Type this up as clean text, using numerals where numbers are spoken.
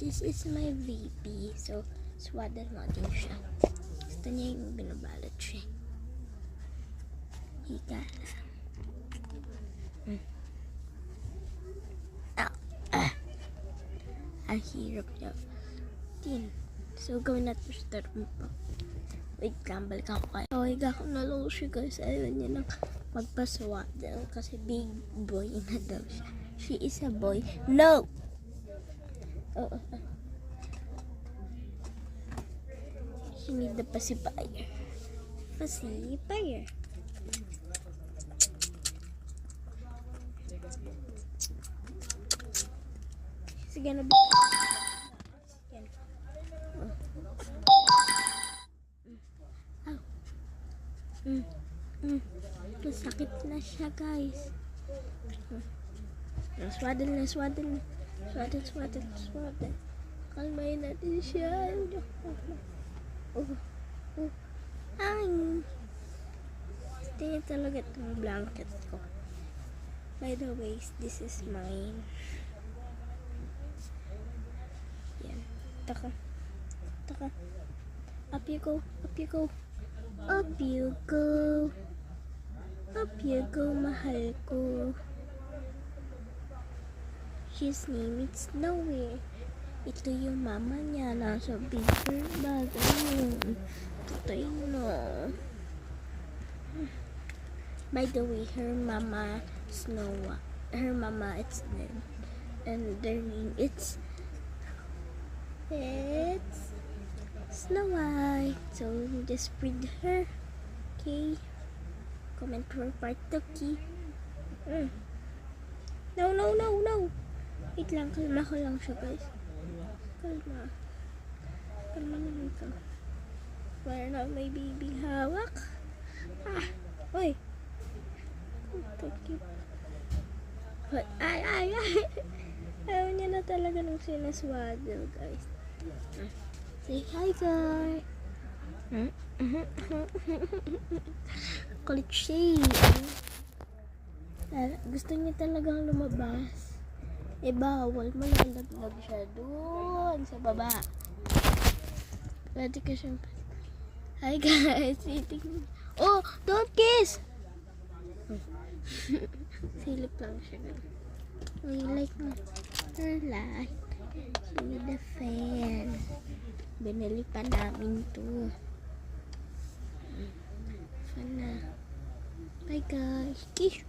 This is my baby. So, swaddle natin siya. Gusto niya yung binabalot siya. Higa lang. Ang hirap niya. So, gawin natin siya tarong pa. Wait lang, balik ako kayo. So, higa ko na lang siya guys. Ayaw niya nang magpaswaddle kasi big boy na daw siya. She is a boy. No! Oh. She need the pacifier. Pacifier. She's gonna be... Masakit na siya guys. Swaddle. Kalmahin natin siya. Ay. Tingnan talaga itong blanket ko. By the way, this is mine. Yan. Taka. Up you go. Up you go, mahal ko. His name is Snowy. Ito yung mama niya. Nasa bigger bag. Ayun. Tutay no. By the way, her mama it's Snow. And their name it's Snow White. So just read her. Okay. Comment for part 2. No. Wait lang, kalma ko lang siya guys. Kalma naman ka. Para na may baby hawak. Oy. Ay. Ayaw niya na talaga nung sinaswaddle guys. Say hi guys. Kulit siya. Gusto niya talagang lumabas. Bawal. Malalaglag siya doon sa baba. Pwede ka siyang... Hi guys. Oh, don't kiss! Silip lang siya. We like her light. She need a fan. Binili pa namin to. Fan na. Bye guys. Kiss!